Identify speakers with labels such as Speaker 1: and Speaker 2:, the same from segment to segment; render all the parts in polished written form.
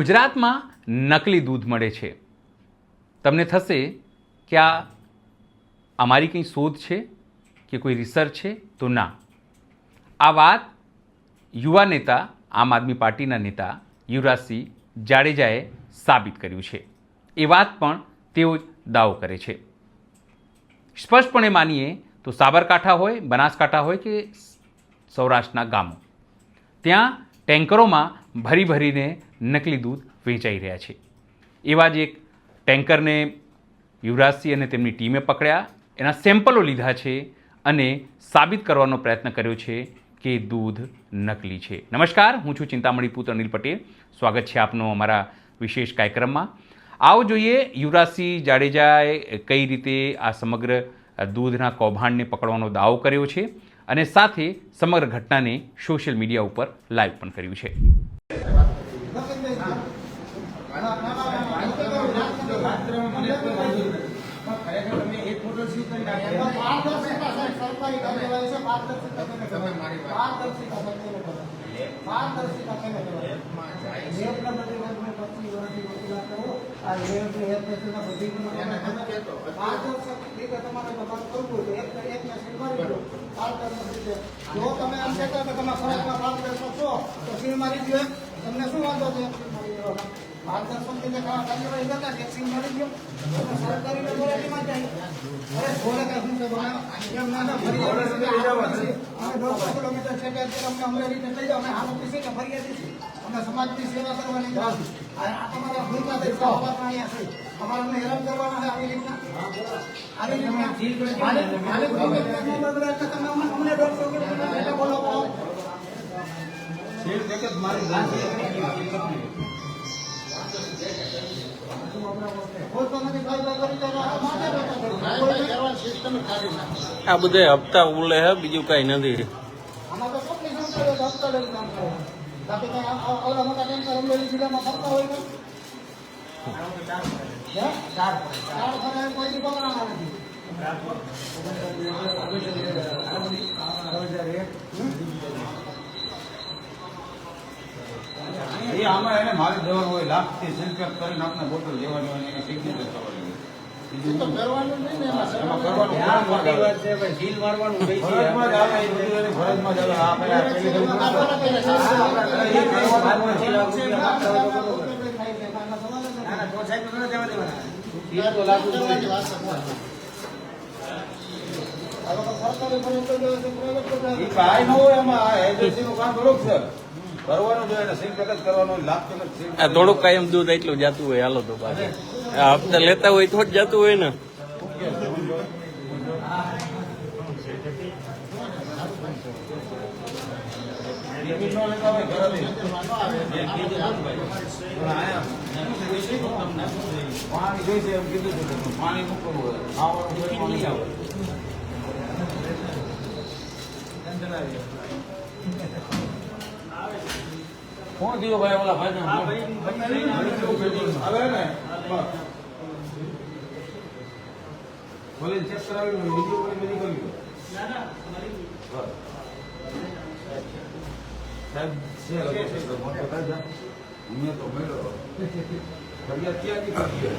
Speaker 1: ગુજરાતમાં નકલી દૂધ મળે છે. તમને થશે કે આ અમારી કંઈ શોધ છે કે કોઈ રિસર્ચ છે? તો ના. આ વાત યુવા નેતા આમ આદમી પાર્ટીના નેતા યુવરાજસિંહ જાડેજાએ સાબિત કર્યું છે. એ વાત પણ તેઓ જ દાવો કરે છે. સ્પષ્ટપણે માનીએ તો સાબરકાંઠા હોય, બનાસકાંઠા હોય કે સૌરાષ્ટ્રના ગામો, ત્યાં ટેન્કરોમાં ભરી ભરીને નકલી દૂધ વેચાઈ રહ્યા છે. એવા જ એક ટેન્કરને યુવરાજસિંહ અને તેમની ટીમે પકડ્યા, એના સેમ્પલો લીધા છે અને સાબિત કરવાનો પ્રયત્ન કર્યો છે કે દૂધ નકલી છે. નમસ્કાર, હું છું ચિંતામણી પુત્ર અનિલ પટેલ. સ્વાગત છે આપનો અમારા વિશેષ કાર્યક્રમમાં. આવો જોઈએ યુવરાજસિંહ જાડેજાએ કઈ રીતે આ સમગ્ર દૂધના કૌભાંડને પકડવાનો દાવો કર્યો છે અને સાથે સમગ્ર ઘટનાને સોશિયલ મીડિયા ઉપર લાઈવ પણ કર્યું છે.
Speaker 2: જો તમે એમ કહેતા કે તમે ફરજમાં પારદર્શક છો તો સીલ મારી દો, તમને શું વાંધો છે? પારદર્શક રીતે કાર્યવાહી કરતા એક સીલ મારી દો, તમે સરકારી ઓથોરિટીમાં જાય. અરે છોડે કે શું છે બનાવ એમ ના ફરી અમે 150 કિલોમીટર છે કે અમને અમરેલી લઈ જાઓ, અમે હાલ ઓફિસે કે ફરિયાદી છે, અમે સમાજની સેવા કરવાની છે. આ તમારા ભૂલકા થઈ સવારના અહીંયા છે, અમારે અમને હેરાન કરવાના છે આવી રીતના. આવી રીતના તમે અમને 150 કિલોમીટર એટલે બોલો સીલ જગત મારી
Speaker 3: આ બધા હપ્તા ઉલે હે, બીજું કઈ નથી.
Speaker 2: આમાં તો કેટલી સંખ્યા હપ્તા લઈ કામ કરે. બાકી કઈ આવડા મોટા ટેન્કર અમરેલી જિલ્લામાં ફરતા હોય ને ચાર ફરે કોઈ દી પકડાના નથી.
Speaker 4: એ આમાં એને મારી દેવાનું હોય, લાખથી સંપેક કરીને આપણે બોટલ લેવાની હોય, એને સિગ્નેચર કરવાની હોય.
Speaker 2: તો કરવાનું નહીં ને એમાં
Speaker 4: એમાં કરવાનું ફરજમાં જ આવે. ફરજમાં જ આવે, એ બધું એની ફરજમાં જ આવે. આ પેલા પેલી ભાઈ ન હોય એમાં આ એજન્સીનું કામ બરોબર છે. કરવાનું જોઈએ એને સિગ્નેચર જ કરવાનું, લાખ
Speaker 3: આ થોડુંક કાયમ દૂધ એટલું જતું હોય, હાલો તો પાછું આ હપ્તા લેતા હોય તો જ જતું હોય ને.
Speaker 4: પાણી જોઈશે એમ કીધું છે, પાણી મૂકવું હોય, ખાવાનું પાણી આવે. કોણ થયો ભાઈ? ઓલા ભાઈ હવે ને ભલે ચેક કરાવી વિડીયો કરી બધી કરી સાહેબ મેં તો મેળો ફરિયાદ ક્યાંથી કરીએ?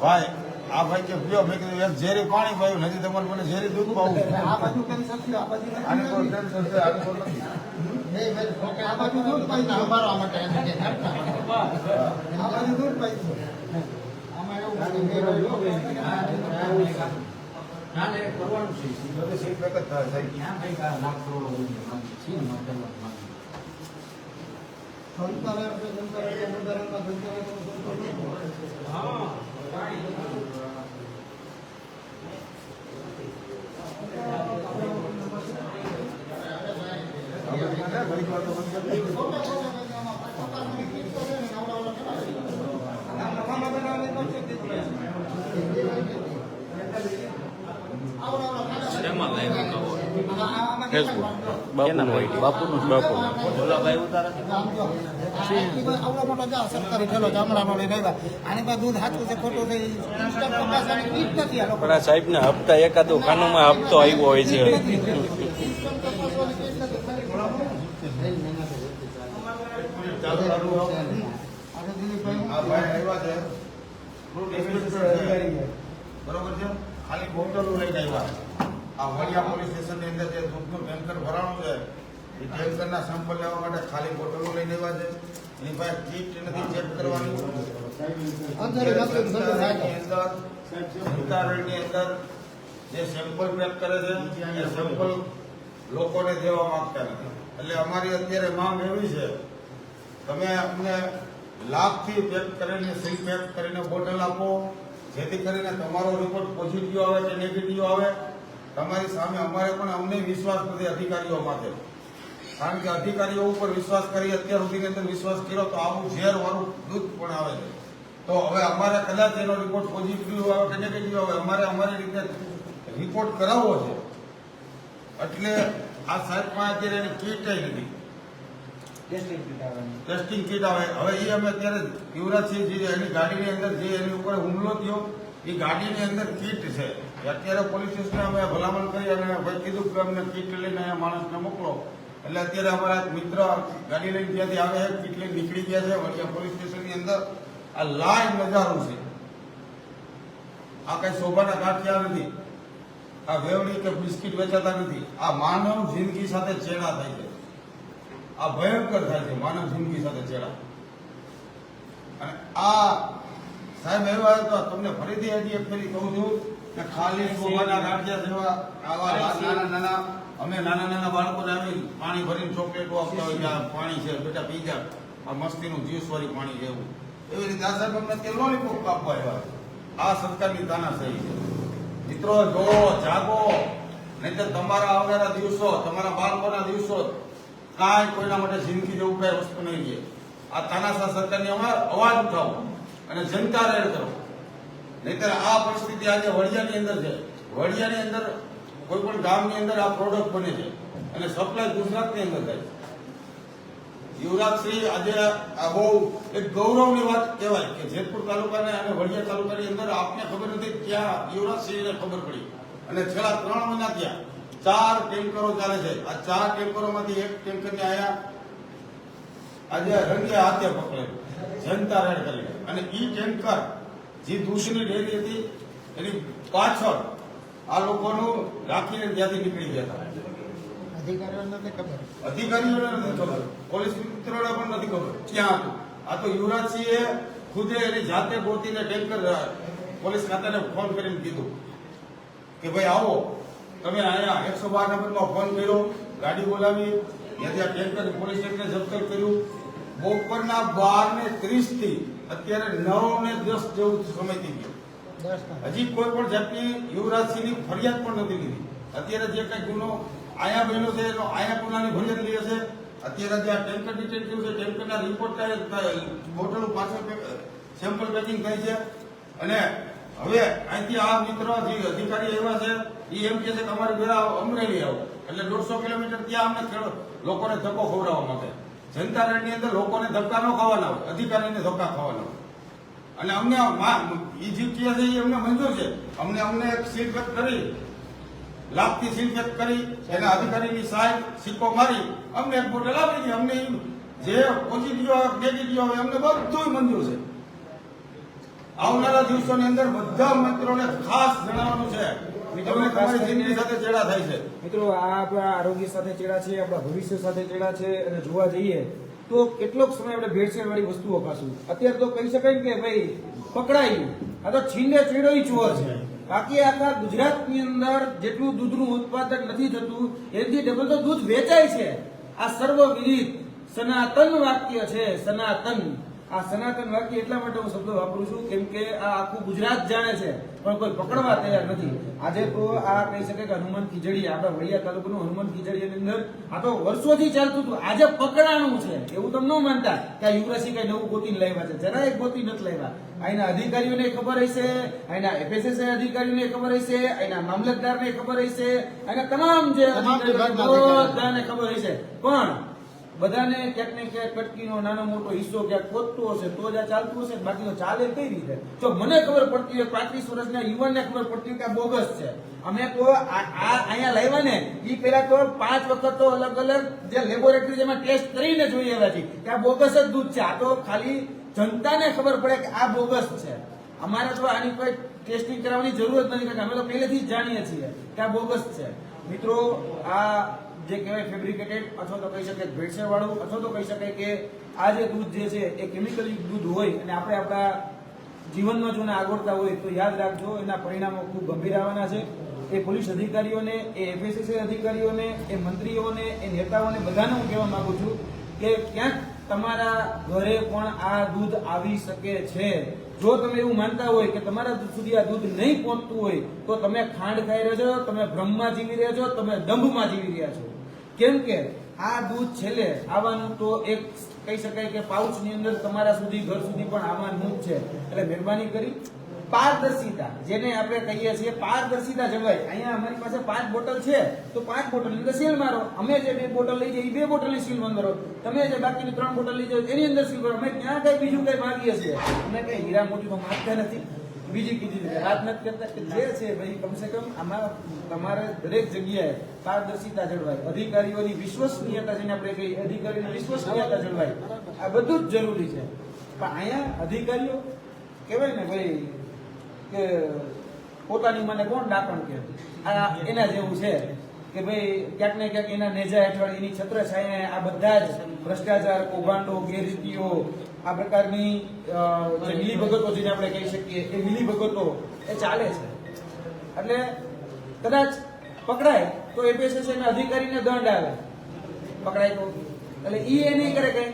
Speaker 4: ભાઈ આ ભાઈ કે પીઓ, મેં કીધું એક ઝેરી પાણી પાયું નથી, તમારે મને ઝેરી દૂધ પાવું.
Speaker 2: આ બાજુ કેન્સર થયું, આ બાજુ
Speaker 4: આને કોઈ ટેન્શન છે, આને કોઈ નથી.
Speaker 2: આ બાજુ દૂધ પાઈ અમારા માટે આ બાજુ દૂધ પાઈ આમાં એવું
Speaker 4: કરવાનું છે, બધે સીટ પેક જ થાય
Speaker 3: શેમાં લાઈવ મુકાવો?
Speaker 2: ફેસબુક
Speaker 3: બાપુનું
Speaker 2: આવડો મોટો જા સરકારી ઠેલો ચામડાનો લઈને આવ્યા આની પાસે દૂધ સાચું છે ખોટું છે ઈ સિસ્ટમ તપાસવાની રીત નથી આ લોકો
Speaker 3: પણ આ સાહેબ ને હપ્તા એકાદો ખાનામાં હપ્તો આવ્યો હોય છે.
Speaker 2: સિસ્ટમ તપાસવાની રીત નથી ખાલી આજે દિલીપભાઈ
Speaker 4: આ ભાઈ આવ્યા છે ફ્રૂટ ઇન્સ્પેક્ટર છે. બરોબર છે, ખાલી બોટલો લઈને આવ્યા. આ વડિયા પોલીસ સ્ટેશનની અંદર જે દૂધનું ટેન્કર ભરાણું છે એ ટેન્કરના સેમ્પલ લેવા માટે ખાલી બોટલો લઈને આવ્યા છે. એની પાસે કીટ નથી ચેક કરવાની. ઉતારણની અંદર જે સેમ્પલ પેક કરે છે એ સેમ્પલ લોકોને દેવા માંગતા નથી. એટલે અમારી અત્યારે માંગ એવી છે, તમે અમને લાભથી પેક કરીને સીલ પેક કરીને બોટલ આપો, જેથી કરીને તમારો રિપોર્ટ પોઝિટિવ આવે કે નેગેટિવ આવે તમારી સામે અમારે પણ અમને વિશ્વાસ નથી અધિકારીઓ માટે. કારણ કે અધિકારીઓ ઉપર વિશ્વાસ કરી અત્યાર સુધીની અંદર વિશ્વાસ કર્યો તો આવું ઝેર વાળું દૂધ પણ આવે છે. તો હવે અમારે કદાચ એનો રિપોર્ટ પોઝિટિવ આવે કે નેગેટિવ આવે અમારે અમારી રીતે રિપોર્ટ કરાવવો છે. એટલે આ સાહેબમાં અત્યારે એની કીટ નથી, ટેસ્ટિંગ કીટ આવે. હવે એ અમે અત્યારે યુવરાજસિંહ એની ગાડીની અંદર જે એની ઉપર હુમલો થયો એ ગાડીની અંદર કીટ છે. અત્યારે પોલીસ સ્ટેશને અમે ભલામણ કરી અને ભાઈ કીધું કે અમને કીટ લઈને અહીંયા માણસને મોકલો. એટલે અત્યારે અમારા એક મિત્ર ગાડી લઈને ત્યાંથી આવે છે, કીટ લઈને નીકળી ગયા છે. વડિયા પોલીસ સ્ટેશનની અંદર આ લાઈવ નજારો છે. આ કઈ શોભાના ગાંઠિયા નથી, આ વેવડી કે બિસ્કિટ વેચાતા નથી. આ માનવ જિંદગી સાથે ચેડા થાય છે. આ ભયંકર થાય છે માનવ જિંદગી સાથે ચેડા. અને આ સાહેબ એવા તો તમને ફરીથી હજી એક ફરી કહું છું કે ખાલી શોભાના ગાંઠિયા જેવા આવા નાના નાના અમે નાના નાના બાળકોને આવી પાણી ભરીને ચોકલેટો આપતા હોય કે આ પાણી છે બેટા પી જા, આ મસ્તીનું જ્યુસવાળી પાણી છે એવું. એવી રીતે આ સાહેબ અમને તેલ લોલીપોપ આપવા આવ્યા. આ સરકારની તાનાશાહી છે. મિત્રો જો જાગો, નહીંતર તમારા આવનારા દિવસો, તમારા બાળકોના દિવસો કાંઈ કોઈના માટે જિંદગી જેવું કઈ વસ્તુ નહીં છે. આ તાનાશાહ સરકારની અવાજ ઉઠાવો અને જનતા રેડ કરો. નહીંતર આ પરિસ્થિતિ આજે વડિયાની અંદર છે. વડિયાની અંદર કોઈ પણ ગામની અંદર આ પ્રોડક્ટ બને છે અને સપ્લાય ગુજરાતની અંદર થાય છે. યુવરાજશ્રી આજે આ બહુ એક ગૌરવની વાત કહેવાય કે જેતપુર તાલુકાને અને વડિયા તાલુકાની અંદર આપને ખબર નથી, ત્યાં યુવરાજશ્રીને ખબર પડી અને છેલ્લા 3 મહિના ત્યાં 4 ટેન્કરો ચાલે છે. આ 4 ટેન્કરોમાંથી એક ટેન્કરને આયા આજે રંગે હાથે પકડેલું, જનતા રેડ કરી. અને ઈ ટેન્કર જે દૂધની ડેરી હતી એની પાછળ આ લોકોનું રાખીને ત્યાંથી નીકળી ગયા હતા.
Speaker 2: અધિકારીઓને નથી ખબર,
Speaker 4: અધિકારીઓને નથી ખબર, પોલીસ મિત્રોને પણ નથી ખબર ક્યાં હતું. આ તો યુવરાજસિંહે ખુદે એની જાતે ગોતીને ટેન્કર પોલીસ ખાતાને ફોન કરીને કીધું કે ભાઈ આવો તમે અહીંયા 112 નંબરમાં ફોન કર્યો, ગાડી બોલાવી, ત્યાંથી આ ટેન્કર પોલીસ ટેન્કર જપ્ત કર્યું. બપોરના 12:30 થી અત્યારે 9:10 જેવું સમય થઈ ગયો. હજી કોઈ પણ જાતની યુવરાજસિંહની ફરિયાદ પણ નથી લીધી. અત્યારે જે કઈ ગુનો આયા બન્યો છે એનો આયા ગુનાની ફરિયાદ લે છે. અત્યારે જે આ ટેન્કર ડિટેક્ટ થયું છે, ટેન્કરના રિપોર્ટ બોટલો પાછળ સેમ્પલ પેકિંગ થાય છે. અને હવે અહીંથી આ મિત્ર જે અધિકારી આવ્યા છે એ એમ કહે છે કે અમારી ઘરે અમરેલી આવો, એટલે 150 કિલોમીટર ત્યાં અમને લોકોને ધક્કો ખવડાવવા માટે. જનતા રેડની અંદર લોકોને ધક્કા ન ખાવાના હોય, અધિકારીને ધક્કા ખાવાના હોય. અને અમને ઇજિપ્તિયા છે એ અમને મંજૂર છે. અમને એક સીલ પેક કરી, લાભથી સીલ પેક કરી એના અધિકારીની સાહેબ સિક્કો મારી અમને એક બોટલ આપી દીધી. અમને જે પોઝિટિવ આવે નેગેટિવ આવે અમને બધું મંજૂર છે. આવનારા દિવસોની અંદર બધા મિત્રોને ખાસ જણાવવાનું છે તમને તમારી જિંદગી સાથે ચેડા થાય છે.
Speaker 5: મિત્રો આ આપણા આરોગ્ય સાથે ચેડા છે, આપણા ભવિષ્ય સાથે ચેડા છે. અને જોવા જઈએ તો કેટલોક સમય આપણે ભેળસેળ વાળી વસ્તુઓ ખાશું. અત્યારે તો કહી શકાય કે ભાઈ પકડાયું, આ તો છીંડે ચીડો ચોર છે. બાકી આખા ગુજરાતની અંદર જેટલું દૂધનું ઉત્પાદન નથી થતું એથી ડબલ તો દૂધ વેચાય છે. આ સર્વવિદિત સનાતન વાક્ય છે, સનાતન. આ સનાતન વાક્ય એટલા માટે હું શબ્દો વાપરું છું કેમ કે આ આખું ગુજરાત જાણે છે પણ કોઈ પકડવા તૈયાર નથી. આજે તો આ કહી શકે કે હનુમાન ખીજડી, આપણા વડિયા તાલુકાનું હનુમાન ખીજડીની અંદર આ તો વર્ષોથી ચાલતું હતું. આજે પકડાણું છે એવું તમે ન માનતા કે આ યુવરાજસિંહ કઈ નવું ગોતીને લાવ્યા છે. જરાય ગોતી નથી લાવ્યા. અહીંના અધિકારીઓને ખબર હશે, અહીંના FSSA અધિકારીઓને ખબર હશે, અહીંના મામલતદારને ખબર હશે, અહીંના તમામ જે અધિકારીઓ બધાને ખબર હશે. પણ બધાને ક્યાંક ને ક્યાંક કટકીનો નાનો મોટો હિસ્સો ક્યાંક ખોટતો હશે તો જ આ ચાલતું હશે, બાકી તો ચાલે કઈ રીતે? જો મને ખબર પડતી હોય, 35 વર્ષના યુવાનને ખબર પડતી હોય કે આ બોગસ છે, અમે તો અહીંયા લાવ્યા ને એ પેલા તો 5 વખત તો અલગ અલગ જે લેબોરેટરી જેમાં ટેસ્ટ કરીને જોઈએ આવ્યા છે કે આ બોગસ જ દૂધ છે. આ તો ખાલી જનતાને ખબર પડે કે આ બોગસ છે. અમારે તો આની કોઈ ટેસ્ટિંગ કરાવવાની જરૂર જ નથી, કારણ કે અમે તો પહેલેથી જ જાણીએ છીએ કે આ બોગસ છે. મિત્રો, આ જે કહેવાય ફેબ્રિકેટેડ અથવા તો કહી શકાય ભેળસેળ વાળું અથવા તો કહી શકાય કે આ જે દૂધ જે છે એ કેમિકલ દૂધ હોય અને આપણે આપણા જીવનમાં જો આગળતા હોય તો યાદ રાખજો એના પરિણામો ખૂબ ગંભીર આવવાના છે. એ પોલીસ અધિકારીઓને, એ FSSA અધિકારીઓને, એ મંત્રીઓને, એ નેતાઓને બધાને હું કહેવા માંગુ છું કે ક્યાંક તમારા ઘરે પણ આ દૂધ આવી શકે છે. જો તમે એવું માનતા હોય કે તમારા સુધી આ દૂધ નહીં પહોંચતું હોય તો તમે ખાંડ ખાઈ રહ્યા છો, તમે ભ્રમમાં જીવી રહ્યા છો, તમે દંભમાં જીવી રહ્યા છો. કેમ કે આ દૂધ છેલ્લે આવવાનું તો એક કહી શકાય કે પાઉચની અંદર તમારા સુધી ઘર સુધી પણ આવવાનું જ છે. એટલે મહેરબાની કરી પારદર્શિતા, જેને આપણે કહીએ છીએ પારદર્શિતા જળવાય. અહીંયા અમારી પાસે 5 બોટલ છે તો 5 બોટલ ની અંદર સીલ મારો. અમે જે 2 બોટલ લઈ જઈએ એ 2 બોટલ ની સીલ મારો. તમે જે બાકીની 3 બોટલ લઈ જાઓ એની અંદર સીલ કરો. અમે ક્યાં કઈ બીજું કઈ માંગીએ છીએ? અમે કઈ હીરા મોતી તો માંગતા નથી. બીજી કીધી વાત નથી કરતા કે જે છે ભાઈ કમસે કમ આમાં તમારે દરેક જગ્યાએ પારદર્શિતા જળવાય, અધિકારીઓની વિશ્વસનીયતા, જેને આપણે કહીએ અધિકારીઓની વિશ્વસનીયતા જળવાય. આ બધું જ જરૂરી છે. પણ અહીંયા અધિકારીઓ કહેવાય ને ભાઈ કે પોતાની મને કોણ ડાકણ કે આ એના જેવું છે કે ભાઈ ક્યાંક ને ક્યાંક એના નેજા હેઠળ એની છત્રછાયા આ બધા જ ભ્રષ્ટાચાર, કૌભાંડો, ગેરરીતિઓ, આ પ્રકારની જે મિલીભગતો જેને આપણે કહી શકીએ એ મિલીભગતો એ ચાલે છે. એટલે કદાચ પકડાય તો FSSA ના અધિકારીને દંડ આવે, પકડાય તો એટલે એ નહીં કરે કઈ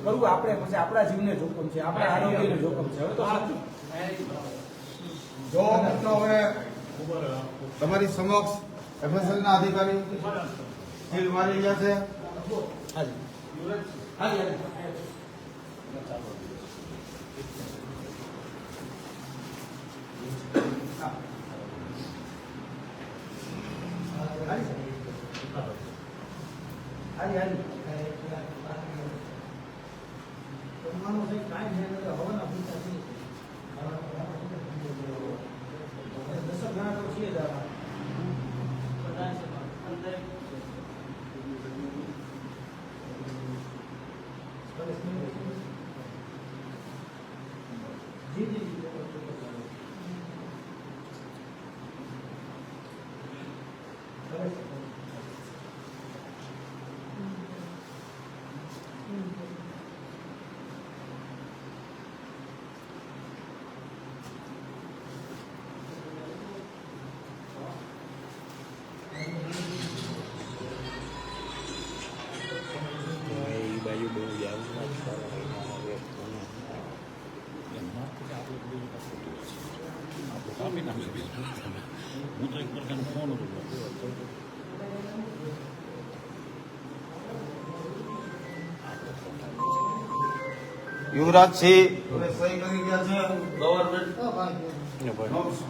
Speaker 5: કરવું આપણે પછી આપણા જીવને જોખમ છે, આપણા આરોગ્યને જોખમ છે. હવે તો
Speaker 4: જો મિત્રો હવે તમારી સમક્ષ FSSA ના અધિકારી સીલ મારી રહ્યા છે. યુવરાજસિંહ સહી કરી ગયા છે ગવર્મેન્ટ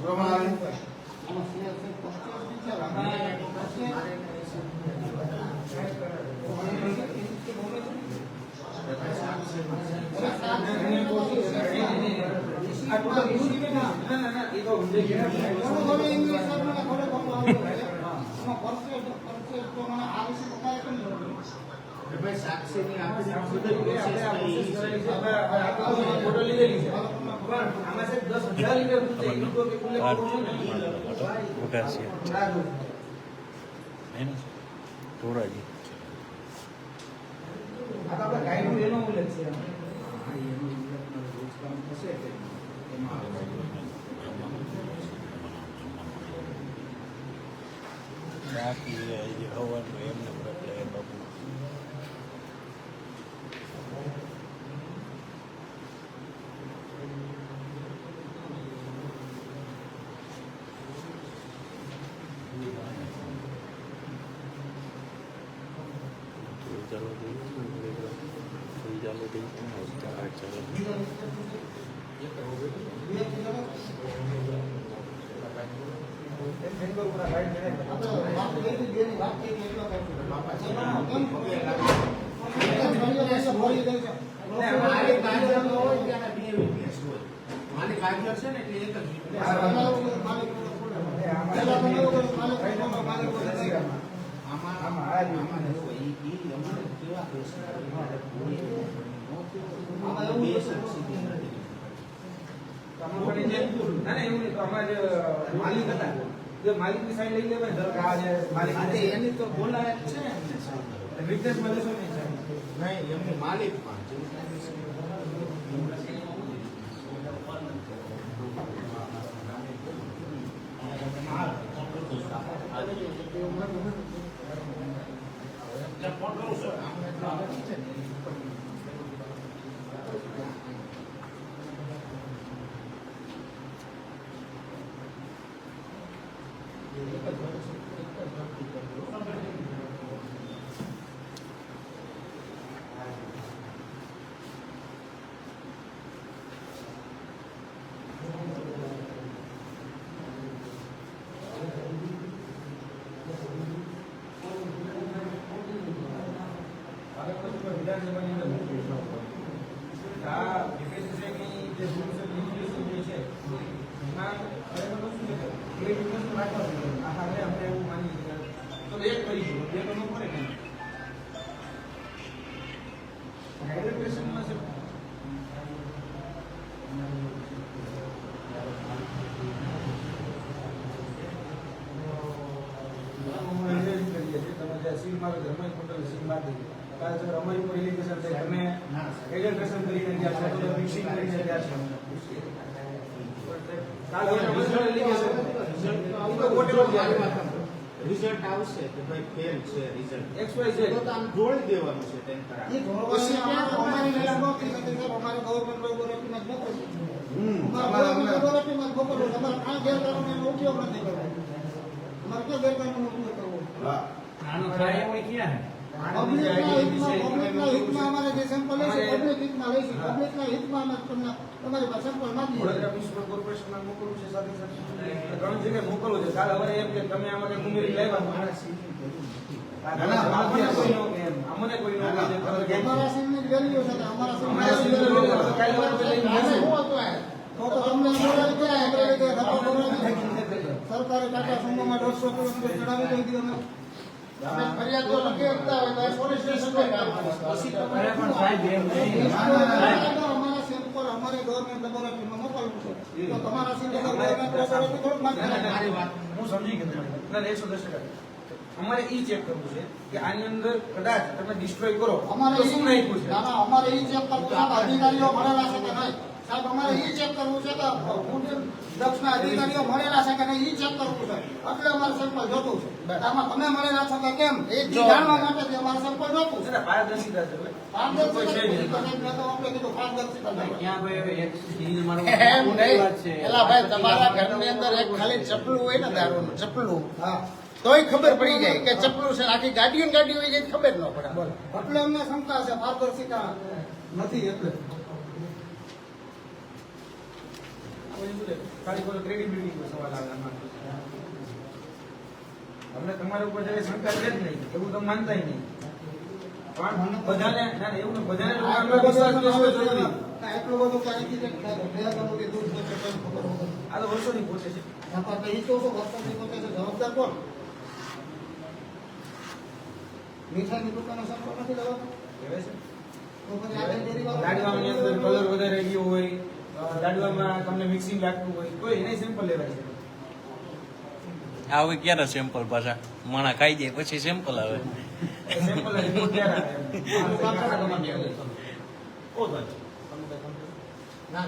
Speaker 4: પ્રમાણે.
Speaker 3: ચાલુ થઈ ચાલુ
Speaker 5: માલિકની સાઈડ લઈ લેવાય એની તો બોલાય જ છે ને વિદેશમાં લેશો નહીં એમની માલિક વિધાનસભાની અંદર મૂકી આ ડિફેન્સની જે રૂલ્સ એન્ડ રેગ્યુલેશન છે એમાં ખરેખર શું છે એ ડિફેન્સ રાખવા જોઈએ આપણે એવું માની તો એક કરી દો બે તો ન પડે કે હાઇડ્રેશનમાં છે સીલ મારો ધર્મ પોર્ટલ સીલ મારી કાલ સર અમારી ઉપર એલિગેશન છે તમે એજન્ટેશન કરીને ગયા છો તો મિક્સિંગ કરીને ગયા છો કાલ અમારી એલિગેશન
Speaker 6: રિઝલ્ટ આવશે કે ભાઈ ફેલ છે રિઝલ્ટ
Speaker 5: XYZ
Speaker 6: તો આમ જોડી દેવાનું છે તેમ કરા
Speaker 2: એ ધોરણોની અમારી લેલા નોકરી નથી સર અમારે ગવર્નમેન્ટ લેબોરેટરીમાં જ મોકલો અમારે લેબોરેટરીમાં જ મોકલો તમારે આ ગેરકાનૂનીનો ઉપયોગ નથી કરવો અમારે ક્યાં ગેરકાનૂનીનો ઉપયોગ કરવો
Speaker 5: આનો થાય એવું ક્યાં
Speaker 2: પબ્લિકના હિતમાં અમારે જે સેમ્પલ લેશે પબ્લિક હિતમાં લઈશું પબ્લિકના હિતમાં અમે તમને તમારી પાસે સેમ્પલ માંગીએ
Speaker 5: વડોદરા મ્યુનિસિપલ કોર્પોરેશનમાં મોકલવું છે સાથે સાથે ઘણી જગ્યાએ મોકલવું છે કાલ હવે એમ કે તમે આમાં કઈ ઉમેરી લાવ્યા અમને કોઈ
Speaker 2: અમારા સીમની જ વેલ્યુ છે અમારા સીમની તો તમને બોલાવી ક્યાં એટલે કે ધક્કો બોલાવી સરકારે ટાટા સુમોમાં 150 કિલોમીટર ચડાવી દઈ દીધો અમે ફરિયાદ તો લખી આપતા હોય તો પોલીસ સ્ટેશન પર કામ અમારા સેમ્પલ અમારે ગવર્નમેન્ટ લેબોરેટરીમાં મોકલવું છે તો તમારા સીધે ગવર્નમેન્ટ લેબોરેટરી થોડુંક મારી વાત
Speaker 5: હું સમજી ગયો ના 110% અમારે ઈ ચેક કરવું છે કે આની અંદર કદાચ તમે ડિસ્ટ્રોય કરો
Speaker 2: અમારે
Speaker 5: તો શું નાખ્યું છે
Speaker 2: અમારે ઈ ચેક કરવું છે અધિકારીઓ મળેલા છે કે નહીં સાહેબ અમારે ઈ ચેક કરવું છે કે દક્ષના અધિકારીઓ મળેલા છે કે નહીં ઈ ચેક કરવું છે એટલે અમારે સેમ્પલ જોતું છે આમાં તમે મળેલા છો કે કેમ એ જાણવા માટે અમારે સેમ્પલ જોતું છે
Speaker 5: પારદર્શિતા છે
Speaker 6: એલા ભાઈ તમારા ઘરની અંદર એક ખાલી ચપલું હોય ને દારૂનું ચપલું તોય ખબર પડી જાય કે ચપલું છે આખી ગાડીઓ ગાડીઓ હોય જાય ખબર ન પડે
Speaker 2: એટલે અમને શંકા છે પારદર્શિતા નથી એટલે
Speaker 5: ખાલી કોઈ ક્રેડિબિલિટી નો સવાલ આવે અમને તમારા ઉપર જયારે શંકા છે જ નહીં એવું તમે માનતા નહીં પણ બધાને ના એવું બધાને વિશ્વાસ બેસવો જરૂરી
Speaker 2: એટલું બધું ક્યાંયથી દૂધ પહોંચે ખબર વગર
Speaker 5: આ તો વર્ષોની પ્રોસેસ છે
Speaker 2: એ તો વર્ષોથી પહોંચે છે જવાબદાર કોણ મીઠાઈની દુકાનો સંપર્ક નથી લેવાનો
Speaker 5: કહેવાય છે
Speaker 2: તો પછી આગળ ડેરીવાળો
Speaker 5: લાડવાની અંદર કલર વધારે ગયો હોય લાડવામાં તમને મિક્સિંગ લાગતું હોય તો એને સેમ્પલ લેવાય છે
Speaker 3: આવે ક્યારે સેમ્પલ પાછા માણા ખાઈ જાય પછી સેમ્પલ આવે
Speaker 5: સેમ્પલ રિપોર્ટ ક્યારે આવે ઓ તો
Speaker 2: ના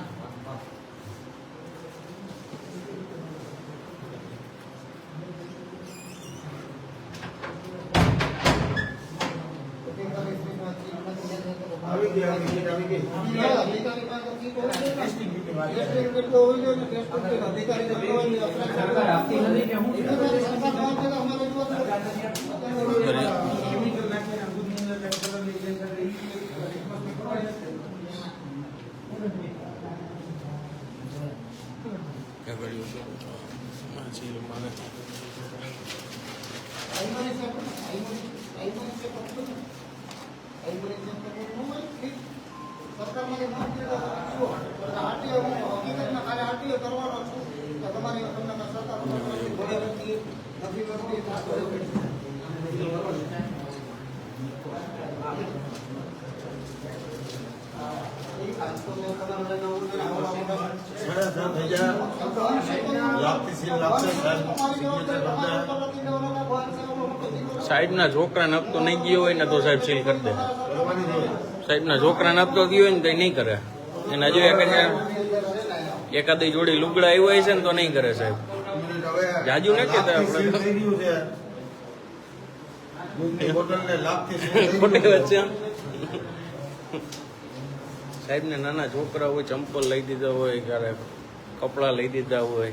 Speaker 4: આવી ગયા આવી ગઈ
Speaker 2: અધિકારી પાસે કી કોઈ ટેસ્ટિંગ તો હોય છે ને ટેસ્ટિંગ અધિકારી સરકાર આપતી નથી કે હું સરકાર અમારે
Speaker 5: કેમિકલ નાખીને દૂધની અંદર કલર ની
Speaker 2: સરકારમાંથી ના કીધું આરટીઓ હકીકતમાં ખાલી આરટીઓ કરવાનો છું તો તમારી તમને સરકાર નથી મળતી.
Speaker 3: સાહેબના છોકરા નપતો નહીં ગયો હોય ને તો સાહેબ સીલ કરી દે. સાહેબના છોકરા નપતો ગયો હોય ને તો નહીં કરે. એના જો એકાદી જોડી લુગડા આવ્યો હોય છે ને તો નહીં કરે સાહેબ. જાજુ ને કેતા ખોટી વચ્ચે સાહેબ ને નાના છોકરા હોય, ચંપલ લઈ દીધા હોય, ક્યારેક કપડા લઈ દીધા હોય.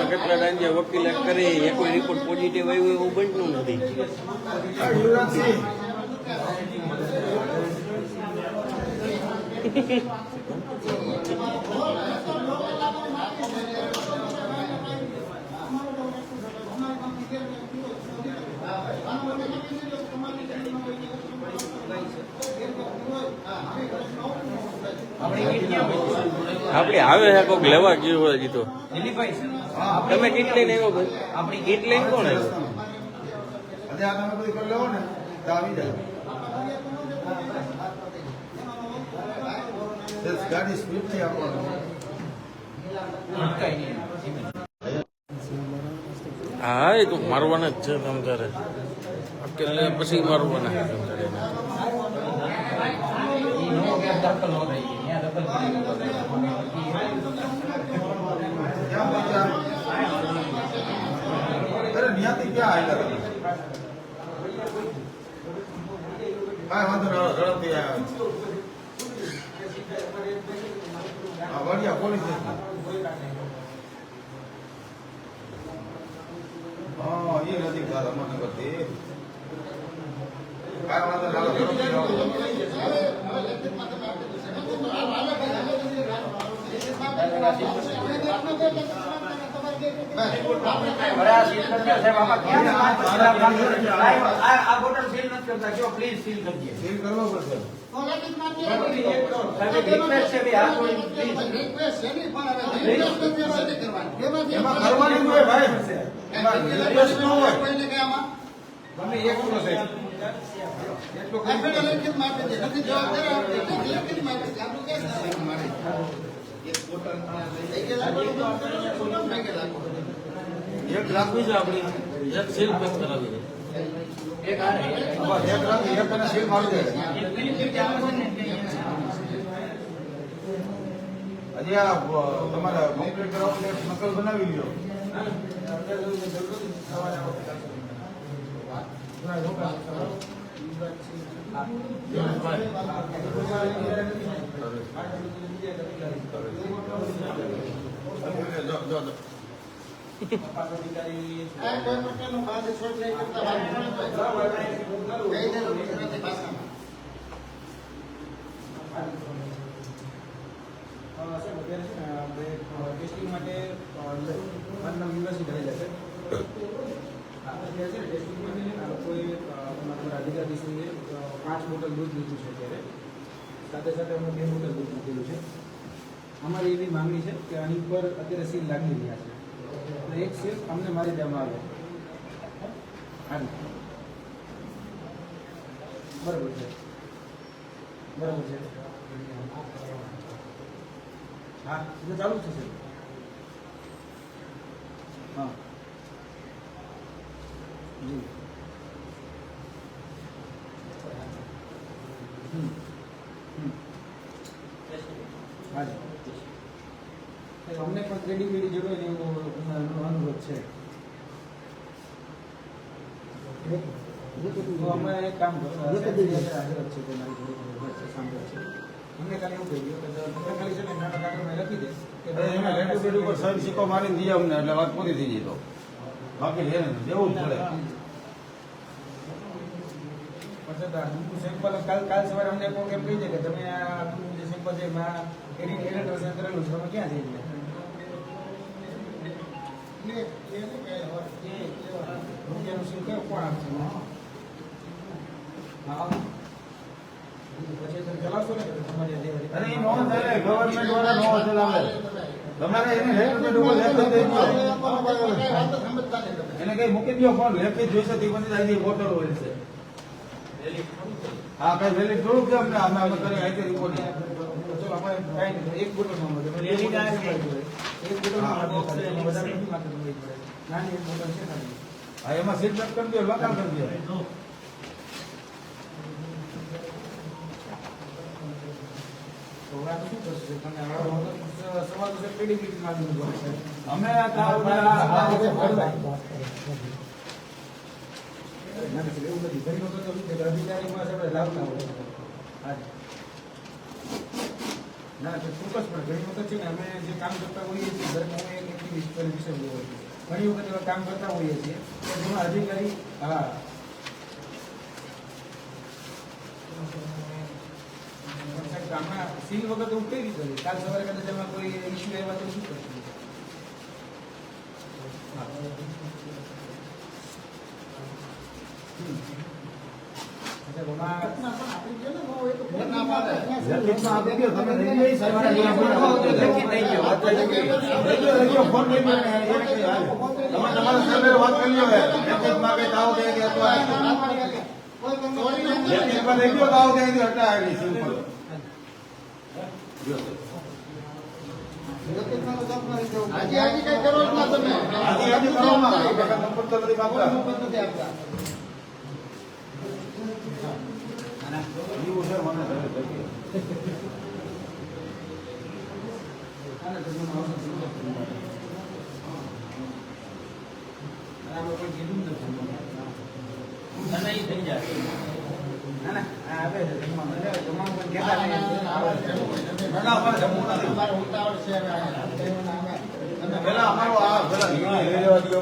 Speaker 3: કેટલા ટાઈમ વકીલે કરી કોઈ રિપોર્ટ પોઝિટિવ આવ્યો એવું બન્યું નથી. આપણે આવે છે કોઈક લેવા ગયું હોય હજી તો. તમે કીટ લઈને આવ્યો ભાઈ? આપણી કીટ લઈને કોણ આવ્યો?
Speaker 4: ગાડી સ્પીડ થી આપવાનું.
Speaker 3: હા એ તો મારવાના જ છે તમ તારે. પછી મારવાના છે તમ તારે.
Speaker 4: અરે નિયાથી ક્યાં આવેલા તમે? કાંઈ વાંધો નહીં, ઝડપથી આવ્યા. Vadia police station. હા એ નથી ખાતા મને કરતી. કાંઈ વાંધો નહીં, ઝડપથી આવો. સીલ કરવો પડશે. એમાં કરવાની જ હોય ભાઈ. એમાં રિક્વેસ્ટ ન હોય. મને એક કિલો છે. એટલું એક રાખવી છે આપણી. એક સીલ પેક કરાવી દે. એક રાખવી, એક અને સીલ મારી દે. હજી આ તમારે કમ્પ્લીટ કરાવવું છે, નકલ બનાવી લ્યો.
Speaker 5: ટેસ્ટિંગ માટે મારું નામ યુનિવર્સિટી રહેલા છે. અત્યારે છે ને ટેસ્ટિંગ માટે આ લોકોએ અમારા અધિકારીશ્રીએ 5 બોટલ દૂધ લીધું છે અત્યારે. સાથે સાથે અમે 2 બોટલ દૂધ મૂકેલું છે. અમારી એવી માંગણી છે કે આની ઉપર અત્યારે સીલ લાગી રહ્યા છે, એટલે એક સીલ અમને મારી દેવામાં આવે. બરાબર છે, બરાબર છે. હા એટલે ચાલુ જ થશે. હા જી. હાજી અમને પણ ક્રેડિબિલિટી જરૂર હોય એવો અનુરોધ છે. તો અમે એક કામ કરો, હાજર જ છે કે મારી જોડે સાંભળે છે. અમને ખાલી એવું કહી દો કે તમે ખાલી છે ને લખી દે કે
Speaker 4: એના લેટર પેડ ઉપર સહી સિક્કો મારીને દઈએ અમને એટલે વાત પૂરી થઈ જાય તો બાકી છે ને દેવું જ પડે.
Speaker 5: સેમ્પલ કાલ સવારે અમને કોઈ એમ કહી દે કે તમે આ જે સેમ્પલ છે એમાં એડિટર કરેલું છે તમે ક્યાં જઈ રૂપિયાનું સીલ કયો કોણ આપશે હા પછી તમે ચલાવશો ને તમારી
Speaker 4: અરે એ નો થાય ગવર્મેન્ટ વાળા નો ચલાવે તમારે એને લેટર પેડ ઉપર લેખી દેજો એને કઈ મૂકી દો ફોન લેખી જોઈશે તે પછી આઈડી ફોટો હોય છે હા કઈ વેલી થોડું કે અમને અમે કરી આઈટી રિપોર્ટ
Speaker 5: ચલો આપણે કાંઈ નહીં એક બોટલ માં એક બોટલ માં બધા નથી માથે તમારી પડે નાની એક બોટલ છે નાની
Speaker 4: હા એમાં સીટ પેક કરી દો લખાણ કરી દો
Speaker 5: તો આ તો શું કરશે તમે સવાલ તો પેડિગ્રી માંગવું પડશે
Speaker 4: અમે આ
Speaker 5: ના નથી એવું નથી ઘણી વખત તો શું છે કે અધિકારીમાં આપણે લાવતા હોય ના તો ચોક્કસ પણ ઘણી વખત છે ને અમે જે કામ કરતા હોઈએ છીએ ઘરમાં હું એક એક્ટિવિસ્ટ વિષય હોય ઘણી વખત એવા કામ કરતા હોઈએ છીએ કે જેમાં અધિકારી હા કામમાં સીલ વગર તો હું કઈ રીતે કરીશ? કાલ સવારે કદાચ એમાં કોઈ ઇસ્યુ આવ્યા તો શું કરશું
Speaker 4: લેખિતમાં આપી દો તમે લઈ લઈ સાહેબ લેખિત નહીં ગયો વાત કરી લઈ ફોન લઈ લો ને એને કઈ હાલ તમે તમારા સાહેબ વાત કરી લો લેખિતમાં કઈ તાવ દે કે અથવા લેખિતમાં લઈ લો તાવ દે કે હટા આવી સિમ્પલ
Speaker 6: આજે કઈ કરો જ ના તમે
Speaker 4: આજે કરો ના નંબર તો નથી આપતા એવું છે મને
Speaker 5: કોઈ કીધું નથી ના ના આ આવે છે જમવાનું પણ કહેતા નહીં
Speaker 6: તમારે ઉતાવળ છે હવે
Speaker 4: પેલા અમારો આ પેલા લઈ લેવા દો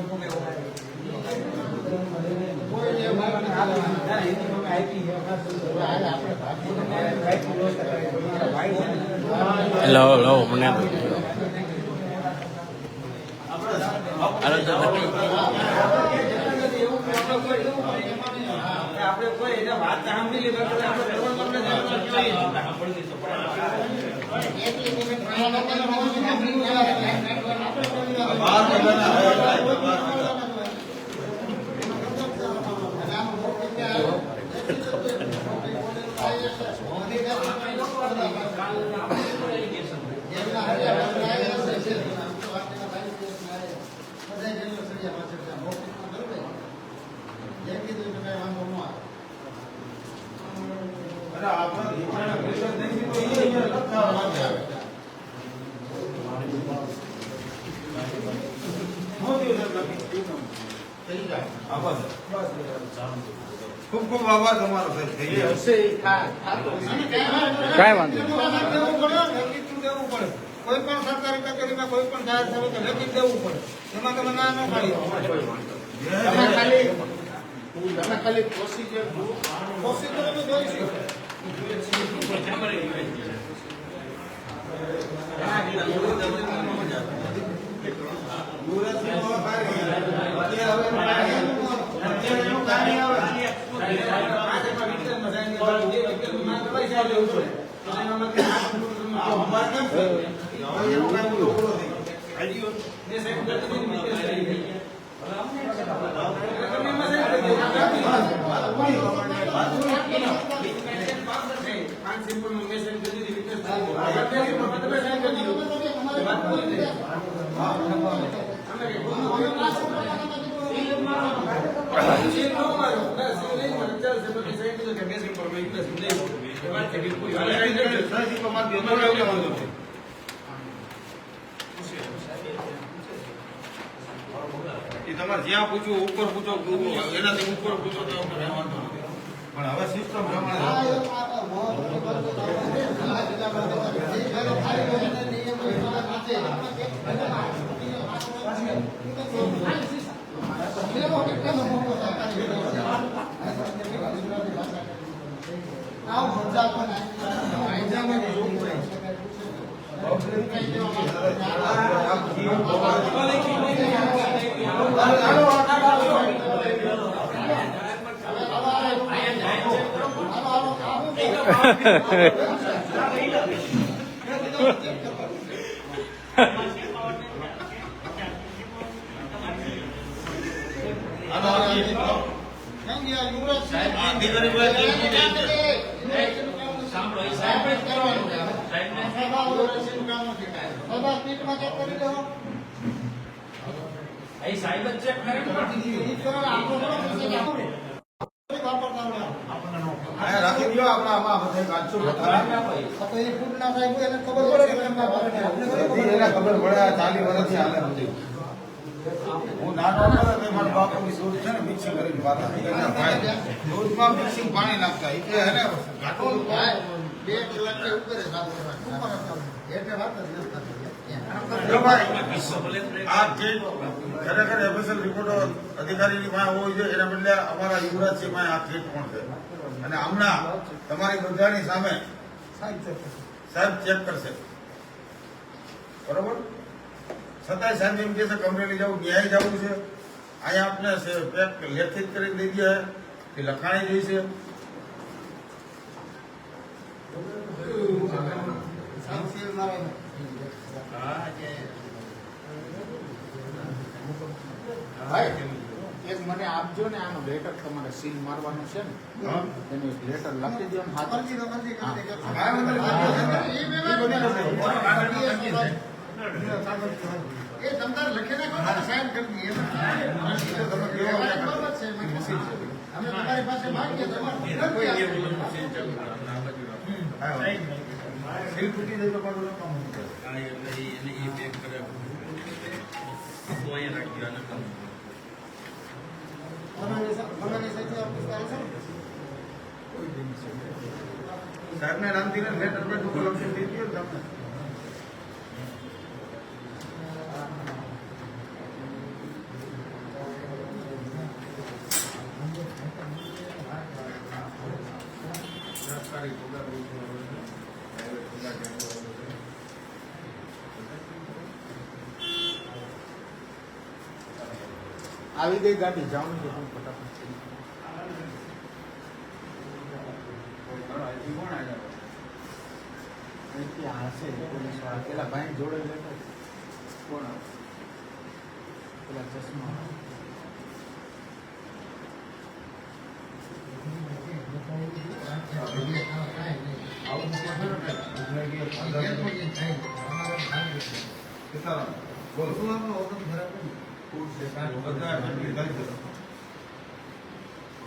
Speaker 3: લો મને
Speaker 5: આપણે કોઈ એને વાત સાંભળી લીધા તો આપણે
Speaker 4: અરે આપણા દીકરાના પ્રેશર નહીં તો એ અહીંયા લખતા વાગે આવે આભાર ખૂબ ખૂબ આભાર તમારો સાહેબ થઈ ગયો હશે
Speaker 3: કાંઈ વાંધો નહીં.
Speaker 2: કોઈ પણ સરકારી કચેરીમાં કોઈ પણ જાહેર સભા તો લેખિત દેવું પડે એમાં તમે ના ન પાડી
Speaker 6: તમે ખાલી પ્રોસિજર
Speaker 2: પ્રોસિજર તો જોઈશું
Speaker 4: તમારે જ્યાં પૂછવું ઉપર પૂછો એનાથી ઉપર પૂછો તો વાંધો નથી પણ હવે સિસ્ટમ પ્રમાણે અહીંયા રાખી દો આપણા આમાં બધા કાચું
Speaker 2: તો એ ફૂડ ના થાય એને ખબર પડે કે એમના ભાવને આપણે
Speaker 4: બધી એને ખબર પડે આ 40 વર્ષથી હાલે બધી. હું નાનો હતો તો મારા બાપુની દૂધ છે ને મિક્સિંગ કરીને પાતા એના ભાઈ દૂધમાં મિક્સિંગ પાણી નાખતા એ કે હે ઘાટું
Speaker 6: ભાઈ, 2 કલાકથી ઉપર જ વાત કરવાની. એટલે વાત જ નથી થતી.
Speaker 4: જો ભાઈ, આ જે ખરેખર એફએસએલ રિપોર્ટો અધિકારીની પાસે હોય છે એના બદલે અમારા યુવરાજસિંહ પાસે આ કેસ પણ છે અને હમણાં તમારી બધાની સામે સાહેબ ચેક કરશે બરોબર. છતાંય સાહેબ એમ કહે છે કે અમરેલી જવું ન્યાય જવું છે અહીંયા આપને પેક લેખિત કરી દઈ દે કે લખાણી જોઈશે.
Speaker 6: સાંસીલ મારે ભાઈ, એક મને આપજો ને આનો લેટર તમારે સીલ મારવાનું છે ને
Speaker 4: હા?
Speaker 6: એનું એક લેટર લખી દો ને હાથ
Speaker 4: હા, બધી નથી.
Speaker 6: એ તમારે લખી નાખો ને સાઈન કરી દઈએ એમ.
Speaker 4: તમે કેવો
Speaker 6: એ બરાબર છે, એમાં ખુશી છે. અમે તમારી પાસે માંગીએ તમારે નથી આપવું.
Speaker 4: સીલ તૂટી જાય તો પાછું કામ નથી કરે. સાહેબને રામથી લેટર પેડ ઉપર લખી દઈ દો તમને.
Speaker 6: આવી ગઈ ગાડી જાઉં છું હું ફટાફટ. અહીંથી હશે પોલીસ વાળા. પેલા ભાઈ જોડે લેતા કોણ પેલા ચશ્મા
Speaker 4: સીતારામ, બોલો. બધા ફેમિલી કરી દો.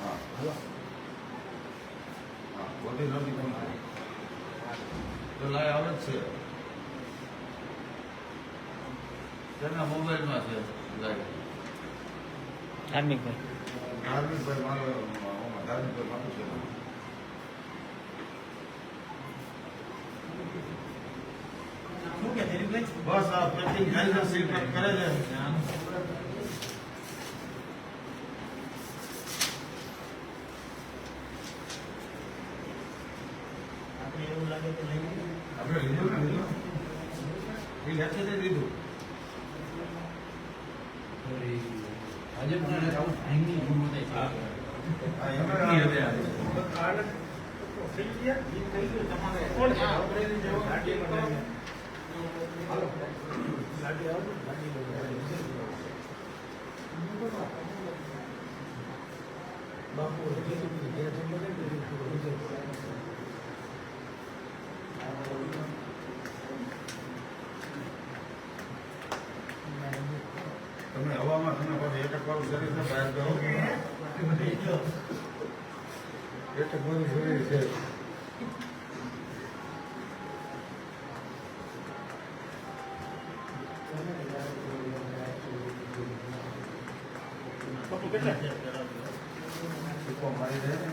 Speaker 4: હા. હા, બધી નવી તમારી. તો લાય આવે જ છે. તેના મોબાઈલમાં છે લાય. ધાર્મિકભાઈ મારો ધાર્મિકભાઈ મારું છે. બસ આ પેકિંગ થાય છે, સીલ પેક કરે છે. આપણે લીધું ને લીધું એ લેખે તે લીધું. તમે હવામાં તમે પાછું એટક વાળું શરીર છે બહાર જાઓ એટક વાળું શરીર છે. સિક્કો મારી દે ને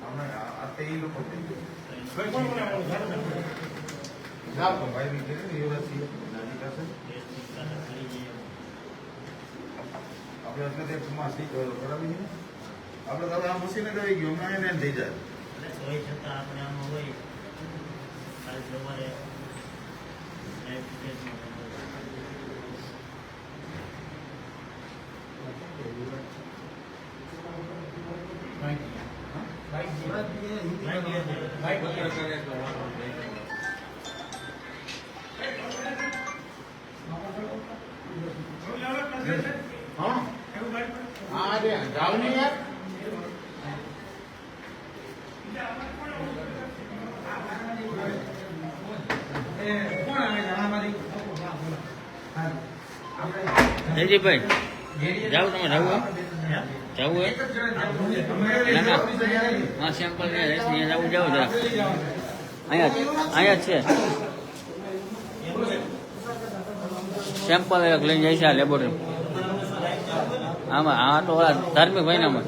Speaker 4: અમે આ તે ઈ લોકો થઈ ગયું. જાઓ તો ભાઈ ની કીધું ને યુવરાજસિંહ નાની પાસે આપણે એટલે એક માસી કરાવી છે. આપણે તો હવે આ મશીને તો આવી ગયું હમણાં એને થઈ જાય.
Speaker 6: હા રે જાવ ને યાર
Speaker 5: કોણ આવે છે આમાંથી?
Speaker 3: જયજીભાઈ જાઓ તમે જવું જવું હોય ના ના હા સેમ્પલ ને જવું જાઓ જરા અહીંયા જ છે સેમ્પલ એક લઈને જાય છે આ લેબોરેટરી આમાં આ તો ઓલા ધાર્મિક ભાઈનામાં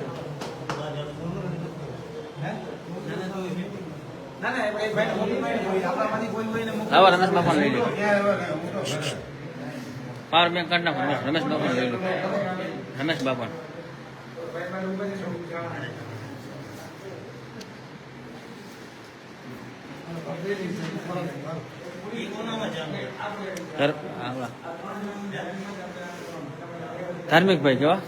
Speaker 5: ના ના એ ભાઈને મોકલવાય નહીં. આપણામાંથી કોઈ હોય ને મોકલો.
Speaker 3: લાવો રમેશ બાપાને લઈ લો પાવર બેંક કાઢ નાખો રમેશ બાપાને લઈ લો રમેશ બાપાને ધાર્મિક ભાઈ કેવા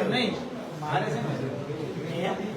Speaker 5: નહીં મારે છે ને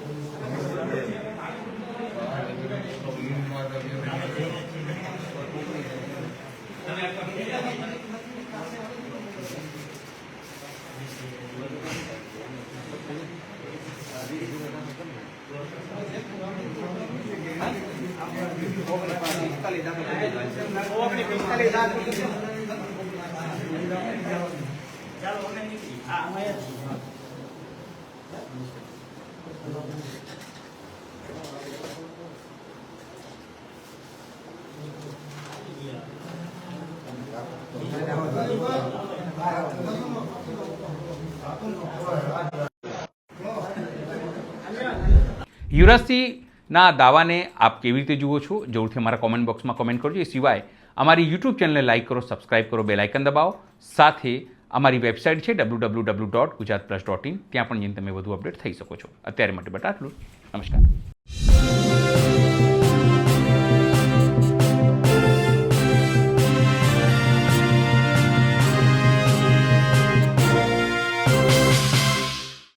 Speaker 1: યુવરાજસિંહના દાવાને આપ કેવી રીતે જુઓ છો જરૂરથી અમારા કોમેન્ટ બોક્સમાં કોમેન્ટ કરજો. એ સિવાય અમારી યુટ્યુબ ચેનલને લાઇક કરો, સબસ્ક્રાઇબ કરો, બેલ આઇકન દબાવો. સાથે અમારી વેબસાઇટ છે www.gujaratplus.in, ત્યાં પણ જઈને તમે વધુ અપડેટ થઈ શકો છો. અત્યારે માટે બટ આટલું. નમસ્કાર.